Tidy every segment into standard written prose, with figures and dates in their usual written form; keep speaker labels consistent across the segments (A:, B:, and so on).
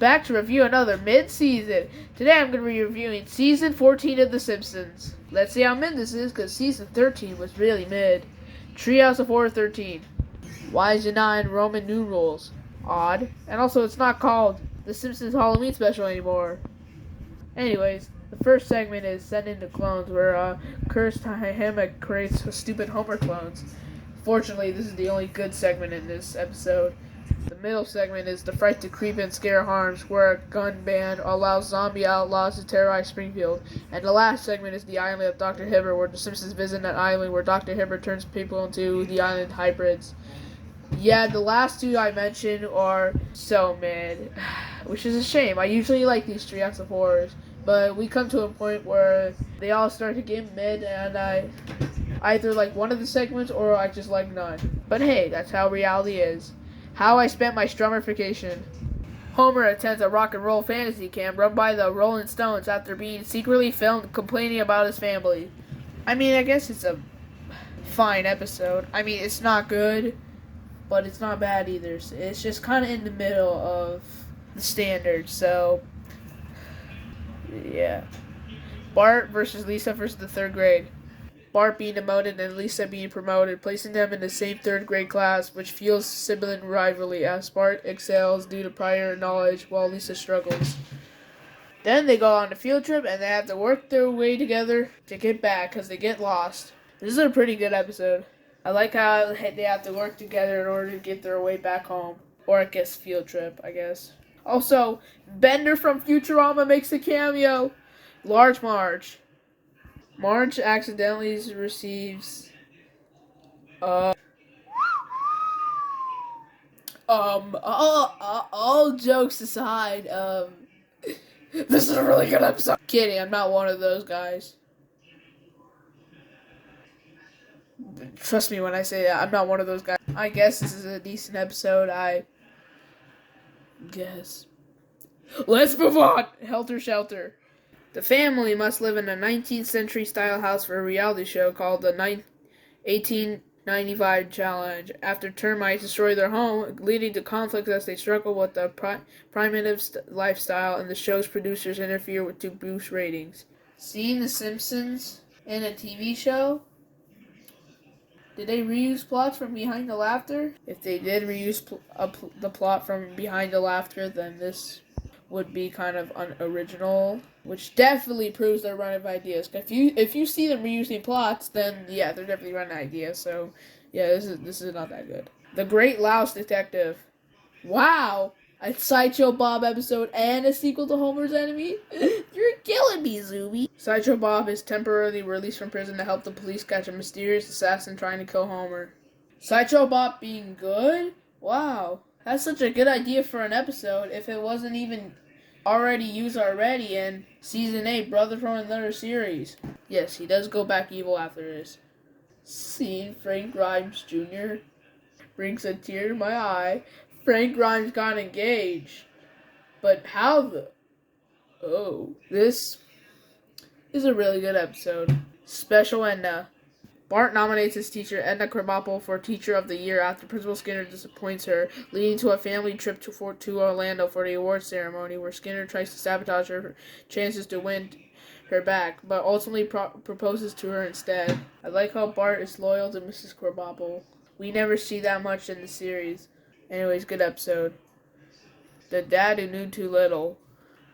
A: back to review another mid-season. Today I'm going to be reviewing Season 14 of The Simpsons. Let's see how mid this is, because Season 13 was really mid. Treehouse of Horror 13. Why is it not in Roman numerals? Odd. And also, it's not called The Simpsons Halloween Special anymore. Anyways, the first segment is Send in the Clones, where Cursed Hammock creates stupid Homer clones. Fortunately, this is the only good segment in this episode. The middle segment is The Fright to Creep and Scare Harms, where a gun ban allows zombie outlaws to terrorize Springfield. And the last segment is The Island of Dr. Hibbert, where the Simpsons visit an island where Dr. Hibbert turns people into the island hybrids. Yeah, the last two I mentioned are so mid, which is a shame. I usually like these Treehouse of Horrors, but we come to a point where they all start to get mid, and I either like one of the segments or I just like none. But hey, that's how reality is. How I spent my strummification. Homer attends a rock and roll fantasy camp run by the Rolling Stones after being secretly filmed complaining about his family. I mean, I guess it's a fine episode. I mean, it's not good, but it's not bad either. It's just kind of in the middle of the standard, so yeah. Bart versus Lisa versus the third grade. Bart being demoted and Lisa being promoted, placing them in the same third grade class, which fuels sibling rivalry as Bart excels due to prior knowledge while Lisa struggles. Then they go on a field trip and they have to work their way together to get back because they get lost. This is a pretty good episode. I like how they have to work together in order to get their way back home. Or I guess field trip, I guess. Also, Bender from Futurama makes a cameo. Large Marge. Marge accidentally receives all jokes aside, this is a really good episode. Kidding, I'm not one of those guys. Trust me when I say that, I'm not one of those guys. I guess this is a decent episode, I guess. Let's move on! Helter Shelter. The family must live in a 19th century style house for a reality show called the 1895 Challenge. After termites destroy their home, leading to conflicts as they struggle with the primitive lifestyle, and the show's producers interfere to boost ratings. Seeing The Simpsons in a TV show? Did they reuse plots from Behind the Laughter? If they did reuse the plot from Behind the Laughter, then this would be kind of unoriginal, which definitely proves they're running ideas. If you see them reusing plots, then yeah, they're definitely running ideas. So yeah, this is not that good. The Great Louse Detective. Wow, a Sideshow Bob episode and a sequel to Homer's Enemy. You're killing me, Zoomy. Sideshow Bob is temporarily released from prison to help the police catch a mysterious assassin trying to kill Homer. Sideshow Bob being good? Wow, that's such a good idea for an episode. If it wasn't even already used in Season 8, Brother from Another Series. Yes, he does go back evil after this. Seeing Frank Grimes Jr. brings a tear to my eye. Frank Grimes got engaged. But how this is a really good episode. Special Edna. Bart nominates his teacher, Edna Krabappel, for Teacher of the Year after Principal Skinner disappoints her, leading to a family trip to Orlando for the awards ceremony, where Skinner tries to sabotage her chances to win her back, but ultimately proposes to her instead. I like how Bart is loyal to Mrs. Krabappel. We never see that much in the series. Anyways, good episode. The Dad Who Knew Too Little.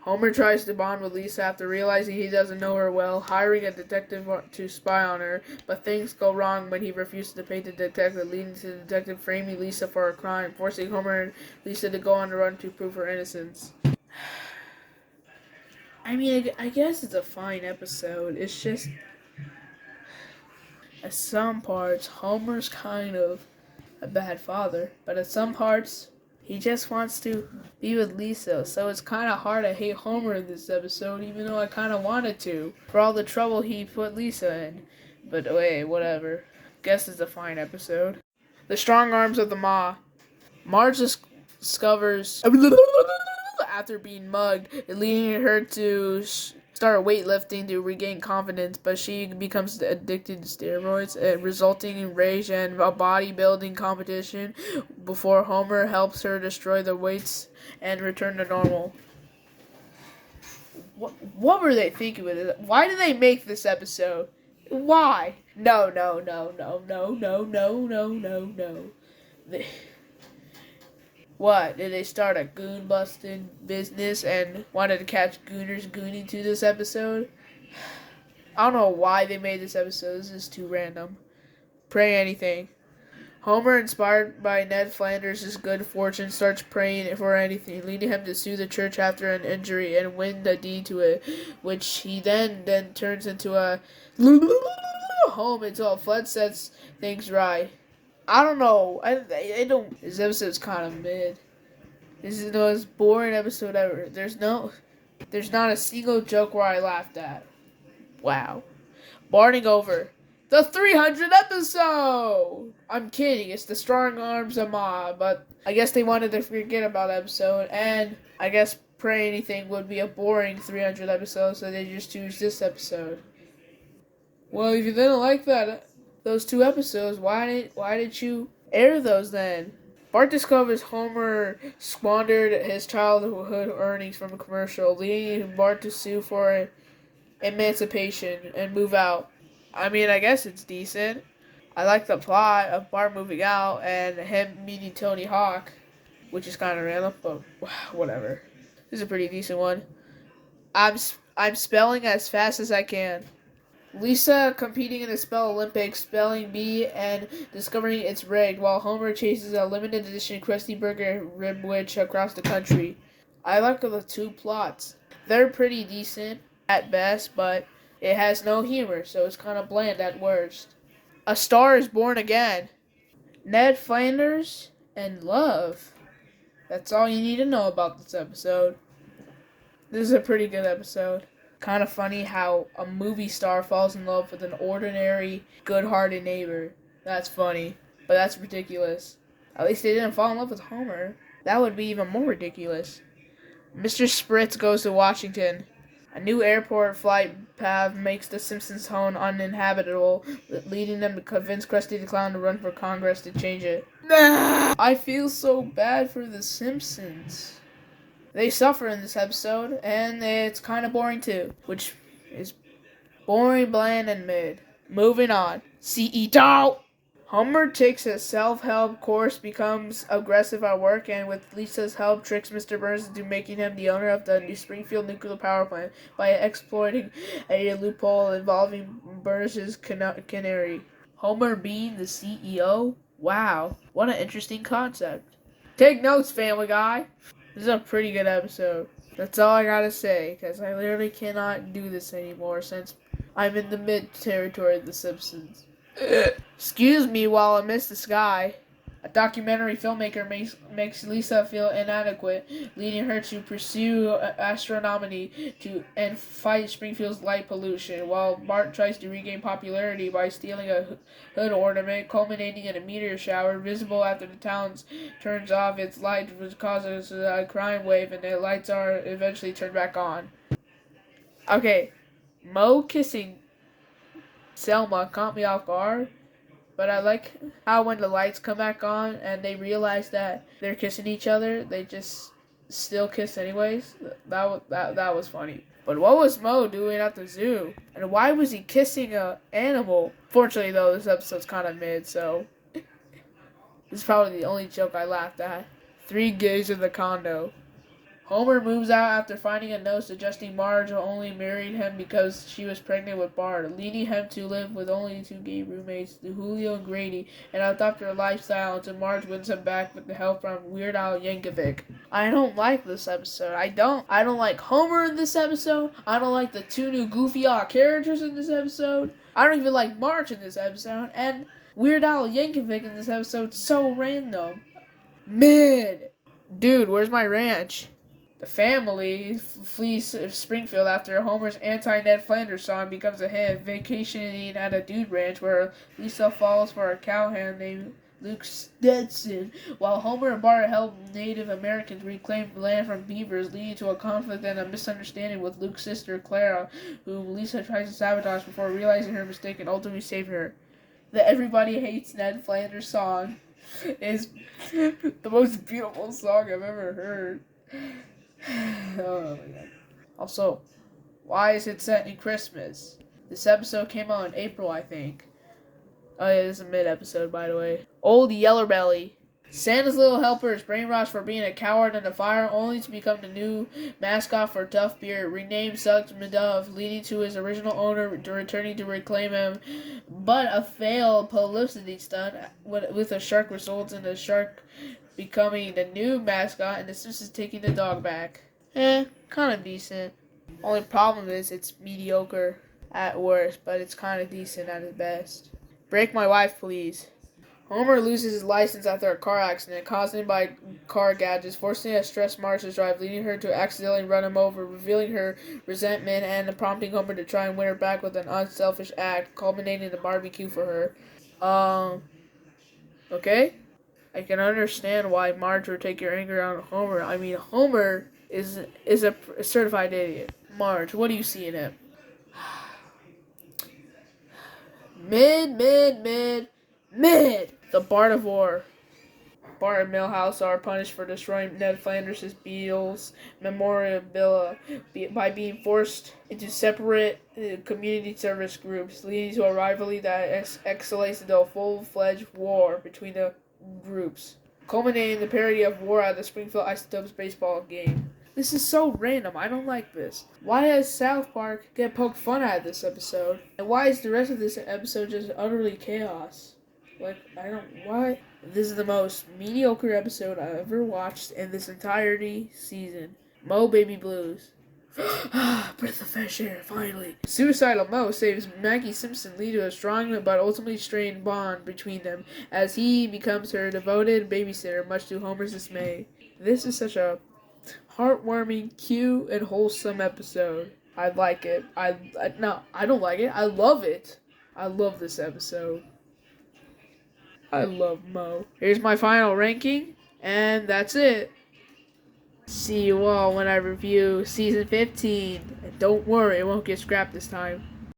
A: Homer tries to bond with Lisa after realizing he doesn't know her well, hiring a detective to spy on her, but things go wrong when he refuses to pay the detective, leading to the detective framing Lisa for a crime, forcing Homer and Lisa to go on the run to prove her innocence. I mean, I guess it's a fine episode. It's just, at some parts, Homer's kind of a bad father, but at some parts, he just wants to be with Lisa, so it's kind of hard to hate Homer in this episode, even though I kind of wanted to, for all the trouble he put Lisa in. But hey, whatever. Guess it's a fine episode. The Strong Arms of the Ma. Marge discovers, after being mugged, leading her to start weightlifting to regain confidence, but she becomes addicted to steroids, resulting in rage and a bodybuilding competition before Homer helps her destroy the weights and return to normal. What were they thinking with it? Why did they make this episode? Why? No. They, what? Did they start a goon busting business and wanted to catch gooners gooning to this episode? I don't know why they made this episode. This is too random. Pray anything. Homer, inspired by Ned Flanders' good fortune, starts praying for anything, leading him to sue the church after an injury and win the deed to it, which he then turns into a home until Fred sets things right. I don't know. I don't. This episode's kind of mid. This is the most boring episode ever. There's not a single joke where I laughed at. Wow. Barting over. The 300th episode! I'm kidding, it's the Strong Arms of Ma, but I guess they wanted to forget about the episode, and I guess Pray Anything would be a boring 300 episode, so they just choose this episode. Well, if you didn't like those two episodes, why did you air those then? Bart discovers Homer squandered his childhood earnings from a commercial, leading Bart to sue for emancipation and move out. I mean, I guess it's decent. I like the plot of Bart moving out and him meeting Tony Hawk, which is kind of random, but whatever. This is a pretty decent one. I'm spelling as fast as I can. Lisa competing in the Spell Olympics, spelling bee and discovering it's rigged, while Homer chases a limited edition Krusty Burger rib witch across the country. I like the two plots. They're pretty decent at best, but it has no humor, so it's kind of bland at worst. A Star is Born Again. Ned Flanders and love. That's all you need to know about this episode. This is a pretty good episode. Kind of funny how a movie star falls in love with an ordinary, good-hearted neighbor. That's funny, but that's ridiculous. At least they didn't fall in love with Homer. That would be even more ridiculous. Mr. Spritz goes to Washington. A new airport flight path makes the Simpsons' home uninhabitable, leading them to convince Krusty the Clown to run for Congress to change it. I feel so bad for the Simpsons. They suffer in this episode, and it's kind of boring too, which is boring, bland, and mid. Moving on. CEO! Homer takes a self-help course, becomes aggressive at work, and with Lisa's help tricks Mr. Burns into making him the owner of the New Springfield nuclear power plant by exploiting a loophole involving Burns' canary. Homer being the CEO? Wow, what an interesting concept. Take notes, Family Guy. This is a pretty good episode. That's all I gotta say, because I literally cannot do this anymore since I'm in the mid territory of The Simpsons. Excuse me while I miss the sky. A documentary filmmaker makes Lisa feel inadequate, leading her to pursue astronomy and fight Springfield's light pollution, while Bart tries to regain popularity by stealing a hood ornament, culminating in a meteor shower visible after the town turns off its lights, which causes a crime wave, and the lights are eventually turned back on. Okay, Mo kissing Selma caught me off guard. But I like how when the lights come back on and they realize that they're kissing each other, they just still kiss anyways. That was funny. But what was Mo doing at the zoo? And why was he kissing a animal? Fortunately, though, this episode's kind of mid, so this is probably the only joke I laughed at. 3 gays in the condo. Homer moves out after finding a note suggesting Marge only married him because she was pregnant with Bart, leading him to live with only 2 gay roommates, Julio and Grady, and adopt their lifestyle until Marge wins him back with the help from Weird Al Yankovic. I don't like this episode. I don't like Homer in this episode. I don't like the 2 new goofy odd characters in this episode. I don't even like Marge in this episode, and Weird Al Yankovic in this episode so random. Mid. Dude, where's my ranch? The family flees Springfield after Homer's anti-Ned Flanders song becomes a hit, vacationing at a dude ranch where Lisa falls for a cowhand named Luke Stetson, while Homer and Bart help Native Americans reclaim land from beavers, leading to a conflict and a misunderstanding with Luke's sister Clara, whom Lisa tries to sabotage before realizing her mistake and ultimately save her. The Everybody Hates Ned Flanders song is the most beautiful song I've ever heard. Oh my god. Also, why is it set in Christmas? This episode came out in April, I think. Oh yeah, this is a mid-episode, by the way. Old Yeller Belly. Santa's little helper is brainwashed for being a coward and a fire, only to become the new mascot for Duff Beer, renamed Suggs McDuff, leading to his original owner returning to reclaim him. But a failed publicity stunt with a shark results in the shark becoming the new mascot and the Simpsons taking the dog back. Kind of decent. Only problem is it's mediocre at worst, but it's kind of decent at its best. Break my wife, please. Homer loses his license after a car accident caused by car gadgets, forcing a stressed Marge to drive, leading her to accidentally run him over, revealing her resentment and prompting Homer to try and win her back with an unselfish act, culminating in a barbecue for her. Okay? I can understand why Marge would take your anger out on Homer. I mean, Homer is a certified idiot. Marge, what do you see in him? Mid. The Bartivore. Bart and Milhouse are punished for destroying Ned Flanders' Beatles memorabilia by being forced into separate community service groups, leading to a rivalry that escalates into a full-fledged war between the groups, culminating in the parody of war at the Springfield Isotopes baseball game. This is so random. I don't like this. Why does South Park get poked fun at this episode? And why is the rest of this episode just utterly chaos? Why? This is the most mediocre episode I've ever watched in this entirety season. Mo Baby Blues. Breath of fresh air, finally. Suicidal Mo saves Maggie Simpson, leading to a strong but ultimately strained bond between them as he becomes her devoted babysitter, much to Homer's dismay. This is such a heartwarming, cute, and wholesome episode. I like it. No, I don't like it. I love it. I love this episode. I love Mo. Here's my final ranking, and that's it. See you all when I review Season 15. And don't worry, it won't get scrapped this time.